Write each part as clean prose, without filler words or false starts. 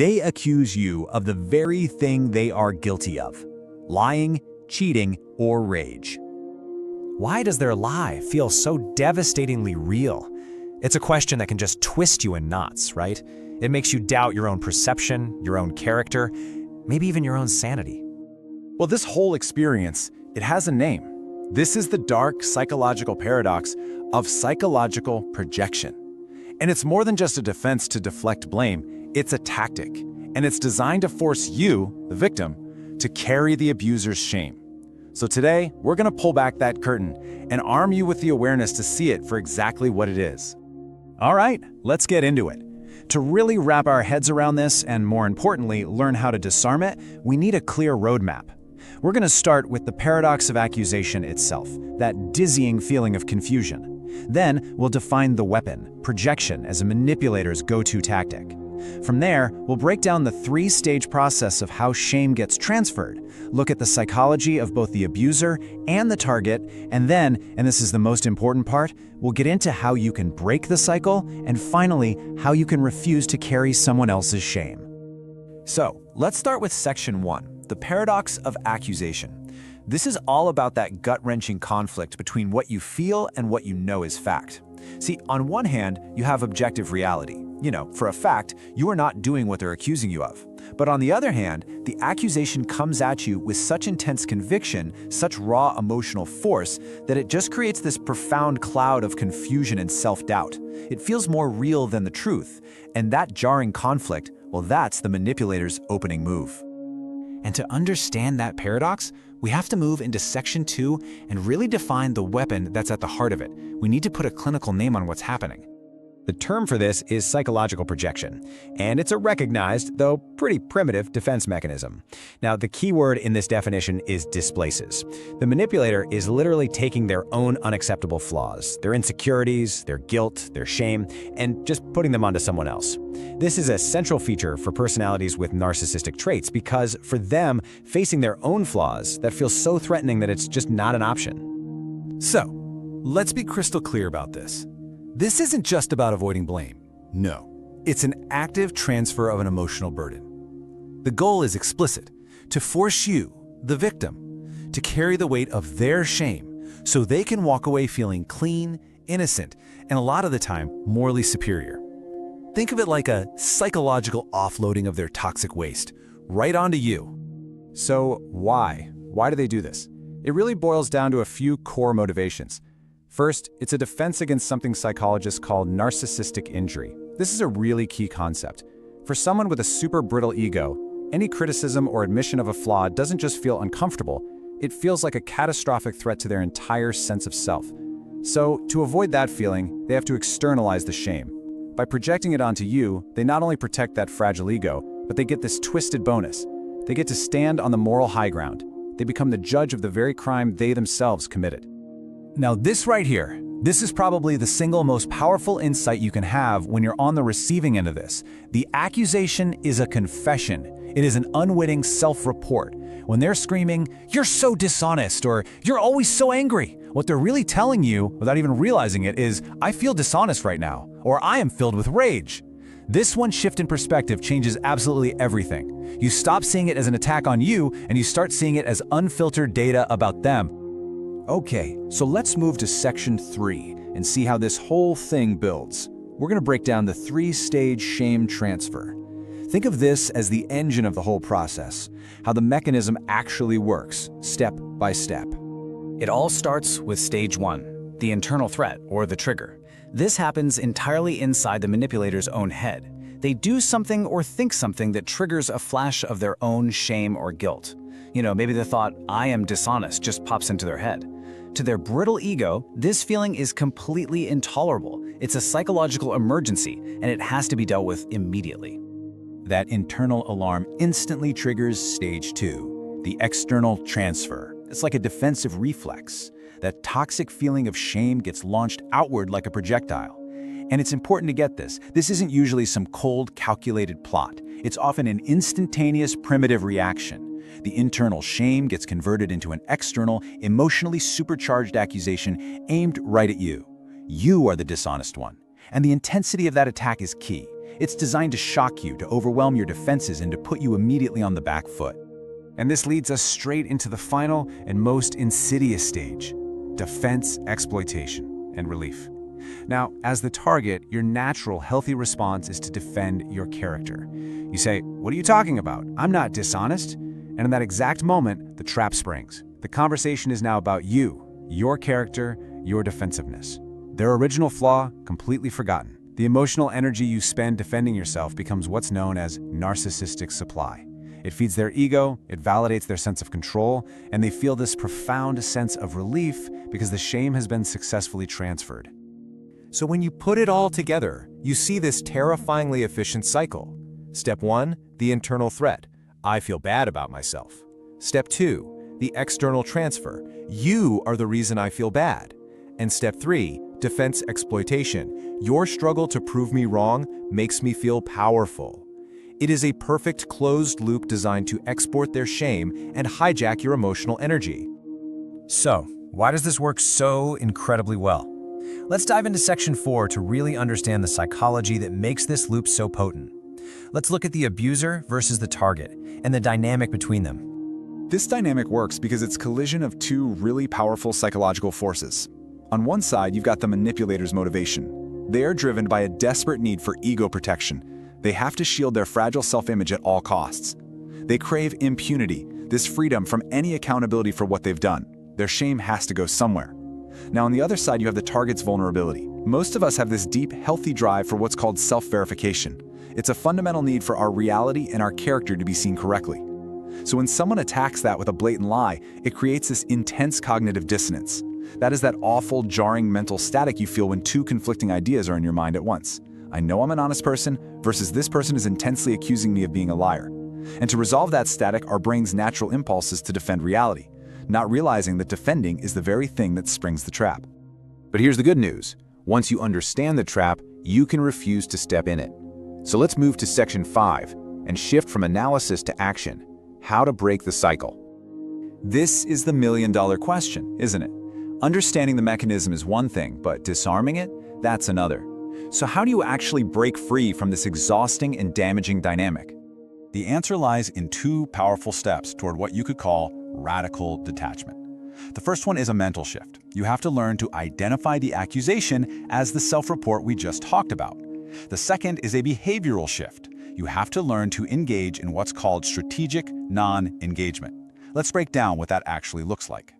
They accuse you of the very thing they are guilty of: lying, cheating, or rage. Why does their lie feel so devastatingly real? It's a question that can just twist you in knots, right? It makes you doubt your own perception, your own character, maybe even your own sanity. Well, this whole experience, it has a name. This is the dark psychological paradox of psychological projection. And it's more than just a defense to deflect blame, it's a tactic. And it's designed to force you, the victim, to carry the abuser's shame. So today, we're gonna pull back that curtain and arm you with the awareness to see it for exactly what it is. All right, let's get into it. To really wrap our heads around this, and more importantly, learn how to disarm it, we need a clear roadmap. We're going to start with the paradox of accusation itself, that dizzying feeling of confusion. Then, we'll define the weapon, projection, as a manipulator's go-to tactic. From there, we'll break down the three-stage process of how shame gets transferred, look at the psychology of both the abuser and the target, and then, and this is the most important part, we'll get into how you can break the cycle, and finally, how you can refuse to carry someone else's shame. So, let's start with section 1, the paradox of accusation. This is all about that gut-wrenching conflict between what you feel and what you know is fact. See, on one hand, you have objective reality. For a fact, you are not doing what they're accusing you of. But on the other hand, the accusation comes at you with such intense conviction, such raw emotional force, that it just creates this profound cloud of confusion and self-doubt. It feels more real than the truth. And that jarring conflict, well, that's the manipulator's opening move. And to understand that paradox, we have to move into section 2 and really define the weapon that's at the heart of it. We need to put a clinical name on what's happening. The term for this is psychological projection, and it's a recognized, though pretty primitive, defense mechanism. Now, the key word in this definition is displaces. The manipulator is literally taking their own unacceptable flaws, their insecurities, their guilt, their shame, and just putting them onto someone else. This is a central feature for personalities with narcissistic traits because, for them, facing their own flaws, that feels so threatening that it's just not an option. So, let's be crystal clear about this. This isn't just about avoiding blame. No, it's an active transfer of an emotional burden. The goal is explicit: to force you, the victim, to carry the weight of their shame so they can walk away feeling clean, innocent, and a lot of the time, morally superior. Think of it like a psychological offloading of their toxic waste, right onto you. So why? Why do they do this? It really boils down to a few core motivations. First, it's a defense against something psychologists call narcissistic injury. This is a really key concept. For someone with a super brittle ego, any criticism or admission of a flaw doesn't just feel uncomfortable, it feels like a catastrophic threat to their entire sense of self. So, to avoid that feeling, they have to externalize the shame. By projecting it onto you, they not only protect that fragile ego, but they get this twisted bonus. They get to stand on the moral high ground. They become the judge of the very crime they themselves committed. Now this right here, this is probably the single most powerful insight you can have when you're on the receiving end of this. The accusation is a confession. It is an unwitting self-report. When they're screaming, "You're so dishonest," or "You're always so angry," what they're really telling you, without even realizing it, is, "I feel dishonest right now," or "I am filled with rage." This one shift in perspective changes absolutely everything. You stop seeing it as an attack on you, and you start seeing it as unfiltered data about them. Okay, so let's move to section 3 and see how this whole thing builds. We're going to break down the 3-stage shame transfer. Think of this as the engine of the whole process, how the mechanism actually works, step by step. It all starts with stage 1, the internal threat, or the trigger. This happens entirely inside the manipulator's own head. They do something or think something that triggers a flash of their own shame or guilt. Maybe the thought, "I am dishonest," just pops into their head. To their brittle ego, this feeling is completely intolerable. It's a psychological emergency, and it has to be dealt with immediately. That internal alarm instantly triggers stage 2, the external transfer. It's like a defensive reflex. That toxic feeling of shame gets launched outward like a projectile. And it's important to get this. This isn't usually some cold, calculated plot. It's often an instantaneous, primitive reaction. The internal shame gets converted into an external, emotionally supercharged accusation aimed right at you. You are the dishonest one. And the intensity of that attack is key. It's designed to shock you, to overwhelm your defenses, and to put you immediately on the back foot. And this leads us straight into the final and most insidious stage: defense, exploitation, and relief. Now, as the target, your natural, healthy response is to defend your character. You say, "What are you talking about? I'm not dishonest." And in that exact moment, the trap springs. The conversation is now about you, your character, your defensiveness. Their original flaw, completely forgotten. The emotional energy you spend defending yourself becomes what's known as narcissistic supply. It feeds their ego, it validates their sense of control, and they feel this profound sense of relief because the shame has been successfully transferred. So when you put it all together, you see this terrifyingly efficient cycle. Step 1, the internal threat. I feel bad about myself. Step 2, the external transfer. You are the reason I feel bad. And step 3, defense exploitation. Your struggle to prove me wrong makes me feel powerful. It is a perfect closed loop designed to export their shame and hijack your emotional energy. So, why does this work so incredibly well? Let's dive into section 4 to really understand the psychology that makes this loop so potent. Let's look at the abuser versus the target and the dynamic between them. This dynamic works because it's collision of two really powerful psychological forces. On one side, you've got the manipulator's motivation. They are driven by a desperate need for ego protection. They have to shield their fragile self-image at all costs. They crave impunity, this freedom from any accountability for what they've done. Their shame has to go somewhere. Now, on the other side, you have the target's vulnerability. Most of us have this deep, healthy drive for what's called self-verification. It's a fundamental need for our reality and our character to be seen correctly. So when someone attacks that with a blatant lie, it creates this intense cognitive dissonance. That is that awful, jarring mental static you feel when two conflicting ideas are in your mind at once. I know I'm an honest person versus this person is intensely accusing me of being a liar. And to resolve that static, our brain's natural impulse is to defend reality, not realizing that defending is the very thing that springs the trap. But here's the good news. Once you understand the trap, you can refuse to step in it. So let's move to section 5 and shift from analysis to action. How to break the cycle. This is the million-dollar question, isn't it? Understanding the mechanism is one thing, but disarming it, that's another. So how do you actually break free from this exhausting and damaging dynamic? The answer lies in two powerful steps toward what you could call radical detachment. The first one is a mental shift. You have to learn to identify the accusation as the self-report we just talked about. The second is a behavioral shift. You have to learn to engage in what's called strategic non-engagement. Let's break down what that actually looks like.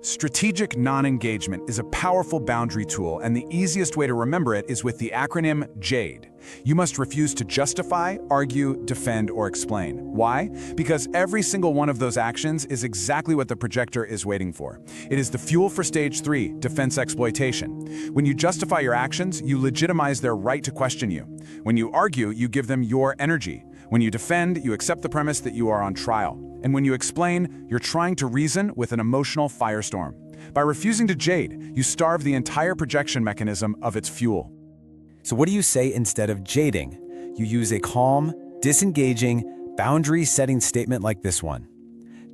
Strategic non-engagement is a powerful boundary tool, and the easiest way to remember it is with the acronym JADE. You must refuse to justify, argue, defend, or explain. Why? Because every single one of those actions is exactly what the projector is waiting for. It is the fuel for stage 3, defense exploitation. When you justify your actions, you legitimize their right to question you. When you argue, you give them your energy. When you defend, you accept the premise that you are on trial. And when you explain, you're trying to reason with an emotional firestorm. By refusing to JADE, you starve the entire projection mechanism of its fuel. So what do you say instead of jading? You use a calm, disengaging, boundary-setting statement like this one.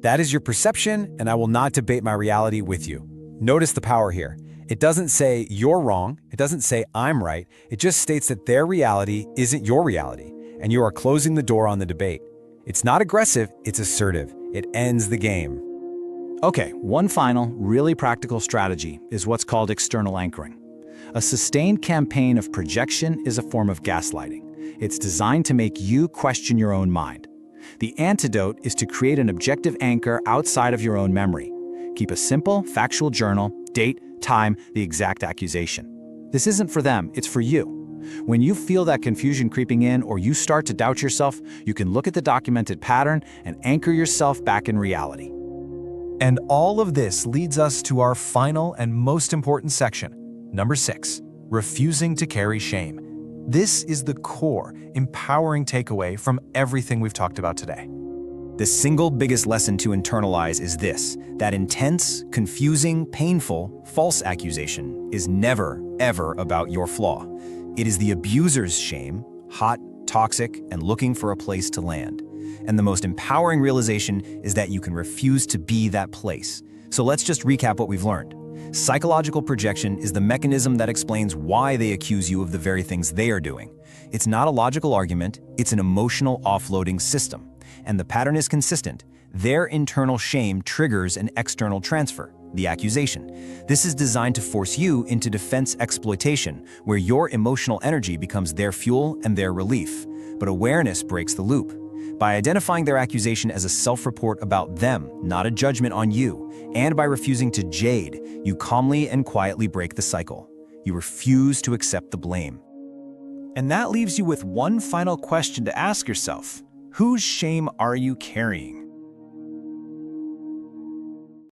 That is your perception, and I will not debate my reality with you. Notice the power here. It doesn't say you're wrong. It doesn't say I'm right. It just states that their reality isn't your reality, and you are closing the door on the debate. It's not aggressive, it's assertive. It ends the game. Okay, one final, really practical strategy is what's called external anchoring. A sustained campaign of projection is a form of gaslighting. It's designed to make you question your own mind. The antidote is to create an objective anchor outside of your own memory. Keep a simple, factual journal, date, time, the exact accusation. This isn't for them, it's for you. When you feel that confusion creeping in or you start to doubt yourself, you can look at the documented pattern and anchor yourself back in reality. And all of this leads us to our final and most important section, number 6, refusing to carry shame. This is the core, empowering takeaway from everything we've talked about today. The single biggest lesson to internalize is this: that intense, confusing, painful, false accusation is never, ever about your flaw. It is the abuser's shame, hot, toxic, and looking for a place to land. And the most empowering realization is that you can refuse to be that place. So let's just recap what we've learned. Psychological projection is the mechanism that explains why they accuse you of the very things they are doing. It's not a logical argument, it's an emotional offloading system. And the pattern is consistent. Their internal shame triggers an external transfer, the accusation. This is designed to force you into defense exploitation, where your emotional energy becomes their fuel and their relief. But awareness breaks the loop. By identifying their accusation as a self-report about them, not a judgment on you, and by refusing to JADE, you calmly and quietly break the cycle. You refuse to accept the blame. And that leaves you with one final question to ask yourself. Whose shame are you carrying?